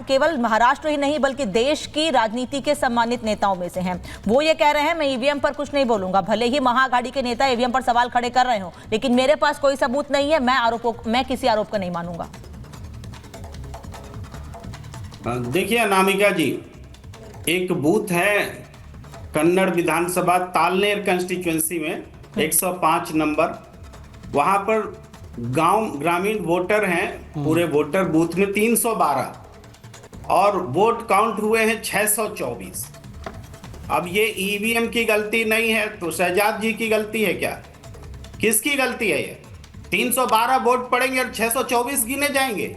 केवल महाराष्ट्र ही नहीं बल्कि देश की राजनीति के सम्मानित नेताओं में से हैं। वो ये कह रहे हैं मैं ईवीएम पर कुछ नहीं बोलूंगा, भले ही महाअघाड़ी के नेता ईवीएम पर सवाल खड़े कर रहे हो, लेकिन मेरे पास कोई सबूत नहीं है, मैं किसी आरोप को नहीं मानूंगा। देखिए अनामिका जी, एक बूथ है कन्नड़ विधानसभा तालनेर कंस्टिट्यूएंसी में 105 नंबर, वहां पर गांव ग्रामीण वोटर हैं, पूरे वोटर बूथ में 312 और वोट काउंट हुए हैं 624। अब ये ईवीएम की गलती नहीं है तो शहजाद जी की गलती है क्या? किसकी गलती है? ये 312 वोट पड़ेंगे और 624 गिने जाएंगे,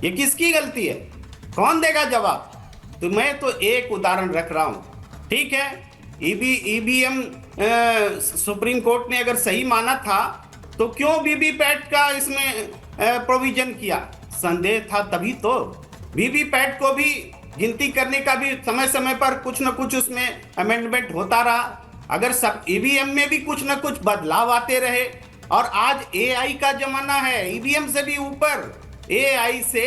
ये किसकी गलती है? कौन देगा जवाब? तो मैं तो एक उदाहरण रख रहा हूं, ठीक है। ईवीएम सुप्रीम कोर्ट ने अगर सही माना था तो क्यों वीवीपैट का इसमें प्रोविजन किया? संदेह था तभी तो। वीवीपैट को भी गिनती करने का भी समय समय पर कुछ न कुछ उसमें अमेंडमेंट होता रहा। अगर सब ईवीएम में भी कुछ न कुछ बदलाव आते रहे, और आज एआई का जमाना है, ईवीएम से भी ऊपर एआई से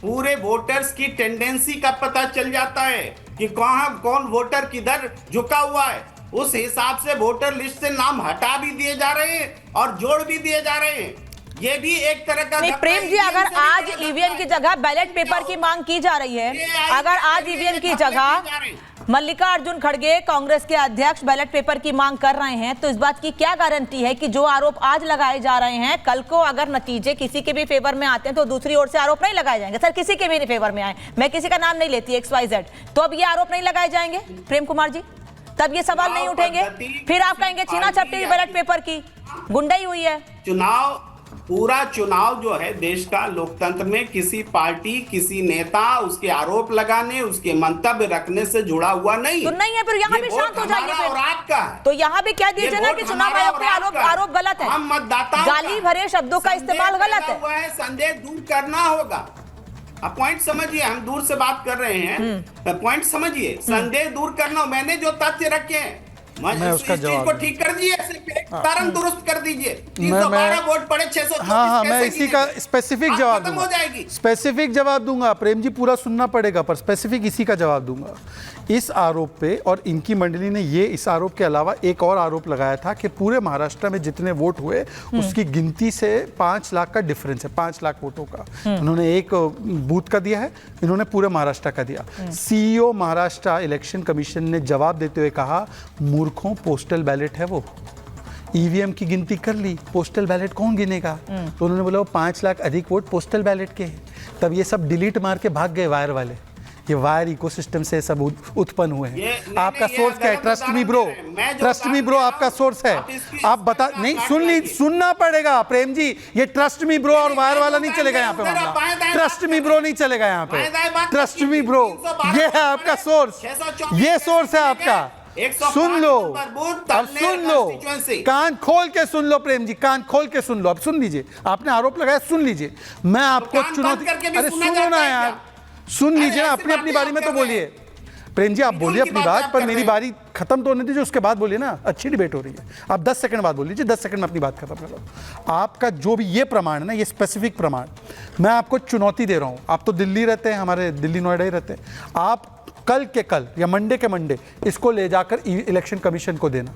पूरे वोटर्स की टेंडेंसी का पता चल जाता है कि कहां कौन वोटर किधर झुका हुआ है। उस हिसाब से वोटर लिस्ट से नाम हटा भी दिए जा रहे हैं और जोड़ भी दिए जा रहे हैं। ये भी एक तरह का नहीं प्रेम जी, अगर आज ईवीएम की जगह बैलेट पेपर की मांग की जा रही है, अगर आज ईवीएम की जगह मल्लिकार्जुन खड़गे कांग्रेस के अध्यक्ष बैलेट पेपर की मांग कर रहे हैं, तो इस बात की क्या गारंटी है कि जो आरोप आज लगाए जा रहे हैं कल को अगर नतीजे किसी के भी फेवर में आते हैं तो दूसरी ओर से आरोप नहीं लगाए जाएंगे? सर किसी के भी फेवर में आए, मैं किसी का नाम नहीं लेती XYZ, तो अब ये आरोप नहीं लगाए जाएंगे प्रेम कुमार जी? तब ये सवाल नहीं उठेंगे? फिर आप कहेंगे छीना झपटी बैलेट पेपर की गुंडाई हुई है। पूरा चुनाव जो है देश का लोकतंत्र में किसी पार्टी किसी नेता उसके आरोप लगाने उसके मंतव्य रखने से जुड़ा हुआ नहीं तो नहीं है। फिर यहाँ भी शांत हो जाएंगे और आपका, तो यहाँ भी कह दीजिए ना कि चुनाव आयोग पे आरोप गलत है, हम मतदाताओं गाली भरे शब्दों का इस्तेमाल गलत है। संदेह दूर करना होगा। आप पॉइंट समझिए, हम दूर से बात कर रहे हैं, पॉइंट समझिए, संदेह दूर करना। मैंने जो तथ्य रखे हैं मैं उसका जवाब को ठीक कर दिए, कारण दुरुस्त कर दीजिए। 312 वोट पड़े 600। हाँ, मैं इसी का स्पेसिफिक जवाब दूंगा, स्पेसिफिक जवाब दूंगा। प्रेम जी पूरा सुनना पड़ेगा, पर स्पेसिफिक इसी का जवाब दूंगा। इस आरोप पे, और इनकी मंडली ने ये इस आरोप के अलावा एक और आरोप लगाया था कि पूरे महाराष्ट्र में जितने वोट हुए उसकी गिनती से 5 लाख का डिफरेंस है, 5 लाख वोटों का। उन्होंने एक बूथ का दिया है, इन्होंने पूरे महाराष्ट्र का दिया। सीईओ महाराष्ट्र इलेक्शन कमीशन ने जवाब देते हुए कहा, मूर्खों, पोस्टल बैलेट है वो, ईवीएम की गिनती कर ली, पोस्टल बैलेट कौन गिनेगा? तो उन्होंने बोला वो 5 लाख अधिक वोट पोस्टल बैलेट के हैं। तब ये सब डिलीट मार के भाग गए वायर वाले। ये वायर इकोसिस्टम से सब उत्पन्न हुए हैं। आपका सोर्स क्या है? Trust me bro, trust me bro आपका सोर्स है। आप बता, नहीं सुनना पड़ेगा प्रेम जी। ये ट्रस्ट मी ब्रो और वायर वाला नहीं चलेगा यहाँ पे मामला। ट्रस्ट मी ब्रो नहीं चलेगा यहाँ पे, ट्रस्ट मी ब्रो ये है आपका सोर्स, ये सोर्स है आपका। सुन लो, अब सुन लो, कान खोल के सुन लो प्रेम जी, कान खोल के सुन लो। अब सुन लीजिए, आपने आरोप लगाया, सुन लीजिए। मैं आपको चुनौती, अरे सुनो ना यार, सुन लीजिए ना, अपनी अपनी बारी में तो बोलिए। प्रेम जी आप बोलिए अपनी बात, पर मेरी बारी खत्म तो होने दीजिए, उसके बाद बोलिए ना। अच्छी डिबेट हो रही है, आप 10 सेकंड बाद बोल लीजिए, 10 सेकंड में अपनी बात खत्म कर लो। आपका जो भी ये प्रमाण है ना, ये स्पेसिफिक प्रमाण, मैं आपको चुनौती दे रहा हूँ। आप तो दिल्ली रहते हैं, हमारे दिल्ली नोएडा ही रहते हैं। आप कल के कल या मंडे के मंडे इसको ले जाकर इलेक्शन कमीशन को देना।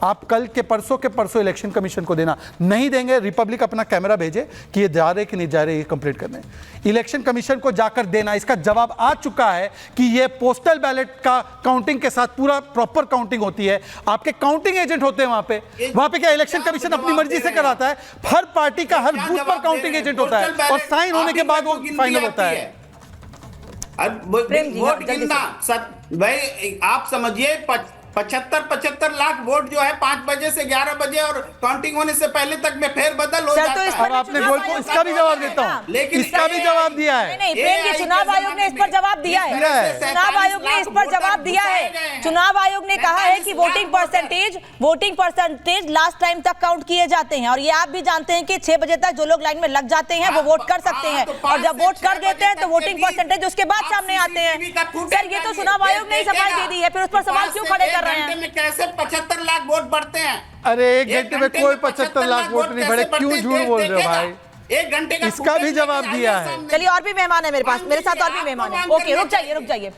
आप कल के परसों इलेक्शन कमीशन को देना। नहीं देंगे, रिपब्लिक अपना कैमरा भेजे कि ये जा रहे कि नहीं जा रहे, ये कंप्लीट करने। इलेक्शन कमीशन को जाकर देना। इसका जवाब आ चुका है कि ये पोस्टल बैलेट का काउंटिंग के साथ पूरा प्रॉपर काउंटिंग होती है। आपके काउंटिंग एजेंट होते हैं वहां पे क्या इलेक्शन कमीशन अपनी मर्जी से कराता है? हर पार्टी का हर बूथ पर काउंटिंग एजेंट होता है और साइन होने के बाद वो फाइनल होता है। वोट गिनना भाई, आप समझिए 75 लाख वोट जो है 5 बजे से 11 बजे और काउंटिंग होने से पहले तक में फेरबदल हो जाता है। अब आपने गोल को इसका भी जवाब देता हूं, लेकिन इसका भी जवाब दिया है। नहीं प्रेम जी, चुनाव आयोग ने इस पर जवाब दिया है। चुनाव आयोग ने इस पर जवाब दिया है। चुनाव आयोग ने कहा है कि वोटिंग परसेंटेज लास्ट टाइम तक काउंट किए जाते हैं, और ये आप भी जानते हैं कि 6 बजे तक जो लोग लाइन में लग जाते हैं वो वोट कर सकते हैं, और जब वोट कर देते हैं तो वोटिंग परसेंटेज उसके बाद सामने आते हैं। सर ये तो चुनाव आयोग ने ही सफाई दे दी है, फिर उस पर सवाल क्यों खड़े कर रहे हैं? में कैसे 75 लाख वोट बढ़ते हैं? अरे 1 घंटे में कोई 75 लाख वोट नहीं बढ़े, क्यों झूठ बोल रहे हो भाई? 1 घंटे का इसका भी footage जवाब लेके दिया आइए है। सामने। चलिए और भी मेहमान है मेरे पास, मेरे साथ और भी आप मेहमान है। मान ओके, कर रुक जाइए।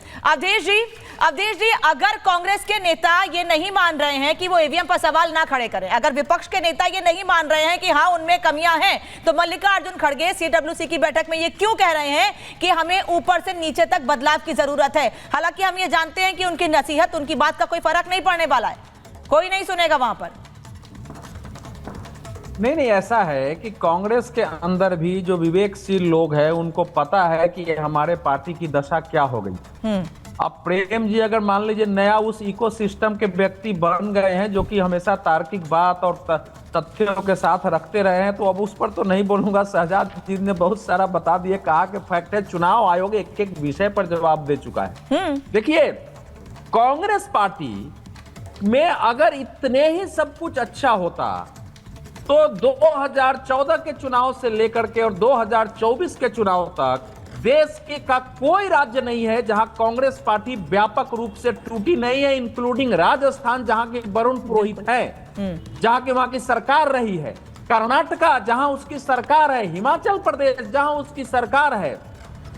अवधेश जी, अगर कांग्रेस के नेता ये नहीं मान रहे हैं कि वो ईवीएम पर सवाल ना खड़े करें, अगर विपक्ष के नेता ये नहीं मान रहे हैं कि हाँ उनमें कमियां हैं, तो मल्लिकार्जुन खड़गे सीडब्ल्यूसी की बैठक में ये क्यों कह रहे हैं कि हमें ऊपर से नीचे तक बदलाव की जरूरत है? हालांकि हम ये जानते हैं कि उनकी नसीहत, उनकी बात का कोई फर्क नहीं पड़ने वाला है, कोई नहीं सुनेगा वहां पर। नहीं, ऐसा है कि कांग्रेस के अंदर भी जो विवेकशील लोग हैं उनको पता है कि हमारे पार्टी की दशा क्या हो गई। अब प्रेम जी अगर मान लीजिए नया उस इकोसिस्टम के व्यक्ति बन गए हैं जो कि हमेशा तार्किक बात और तथ्यों के साथ रखते रहे हैं, तो अब उस पर तो नहीं बोलूंगा। शहजाद जी ने बहुत सारा बता दिए, कहा कि फैक्ट है, चुनाव आयोग एक एक विषय पर जवाब दे चुका है। देखिए, कांग्रेस पार्टी में अगर इतने ही सब कुछ अच्छा होता तो 2014 के चुनाव से लेकर के और 2024 के चुनाव तक देश के का कोई राज्य नहीं है जहां कांग्रेस पार्टी व्यापक रूप से टूटी नहीं है, इंक्लूडिंग राजस्थान जहां के वरुण पुरोहित है, जहां के वहां की सरकार रही है, कर्नाटका जहां उसकी सरकार है, हिमाचल प्रदेश जहां उसकी सरकार है।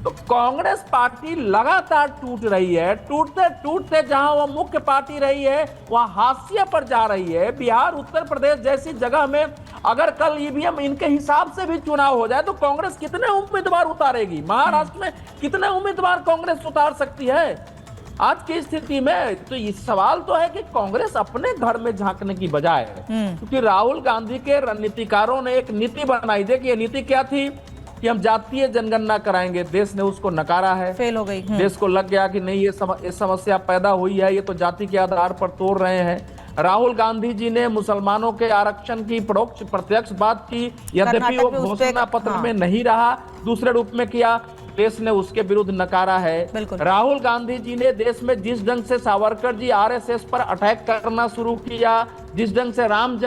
तो कांग्रेस पार्टी लगातार टूट रही है, टूटते टूटते जहां वो मुख्य पार्टी रही है वहां हाशिए पर जा रही है। बिहार, उत्तर प्रदेश जैसी जगह में अगर कल ईवीएम इनके हिसाब से भी चुनाव हो जाए तो कांग्रेस कितने उम्मीदवार उतारेगी? महाराष्ट्र में कितने उम्मीदवार कांग्रेस उतार सकती है आज की स्थिति में? तो ये सवाल तो है कि कांग्रेस अपने घर में झांकने की बजाय, क्योंकि राहुल गांधी के रणनीतिकारों ने एक नीति बनाई। देखिए नीति क्या थी कि हम जातीय जनगणना कराएंगे, देश ने उसको नकारा है, फेल हो गई। देश को लग गया कि नहीं, ये समस्या पैदा हुई है, ये तो जाति के आधार पर तोड़ रहे हैं। राहुल गांधी जी ने मुसलमानों के आरक्षण की प्रत्यक्ष बात की, यद्यपि वो घोषणा पत्र में नहीं रहा, दूसरे रूप में किया, देश ने उसके विरुद्ध नकारा है। राहुल गांधी जी ने देश में जिस ढंग से सावरकर जी आरएसएस पर अटैक करना शुरू किया, जिस ढंग से राम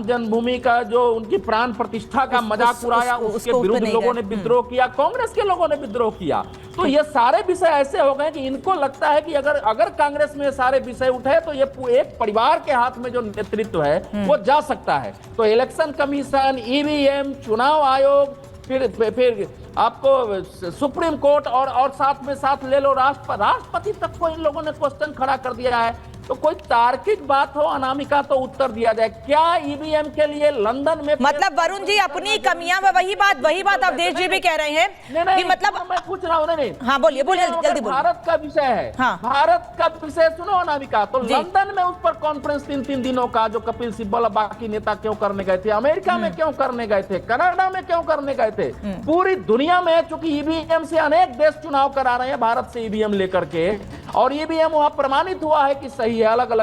जन्मभूमि का जो उनकी प्राण प्रतिष्ठा का मजाक उड़ाया, उसके विरुद्ध लोगों ने विद्रोह किया, कांग्रेस के लोगों ने विद्रोह किया। तो ये सारे विषय ऐसे हो गए कि इनको लगता है कि अगर कांग्रेस में सारे विषय उठे तो ये एक परिवार के हाथ में जो नेतृत्व है वो जा सकता है। तो इलेक्शन कमीशन, ईवीएम, चुनाव आयोग, फिर आपको सुप्रीम कोर्ट और साथ में साथ ले लो राष्ट्रपति तक को इन लोगों ने क्वेश्चन खड़ा कर दिया है। तो कोई तार्किक बात हो अनामिका तो उत्तर दिया जाए। क्या ईवीएम के लिए लंदन में, मतलब वरुण जी अपनी कमियां, वही बात अवधेश जी भी कह रहे हैं कि मतलब मैं पूछ रहा हूँ। नहीं, हाँ बोलिए जल्दी बोलिए। भारत का विषय है, हाँ। भारत का विषय सुनो अनामिका। तो लंदन में उस पर कॉन्फ्रेंस 3 दिनों का जो कपिल सिब्बल बाकी नेता क्यों करने गए थे, अमेरिका में क्यों करने गए थे, कनाडा में क्यों करने गए थे, पूरी दुनिया में, चूंकि ईवीएम से अनेक देश चुनाव करा रहे हैं भारत से ईवीएम लेकर के, और ईवीएम वहां प्रमाणित हुआ है कि सही है, अलग अलग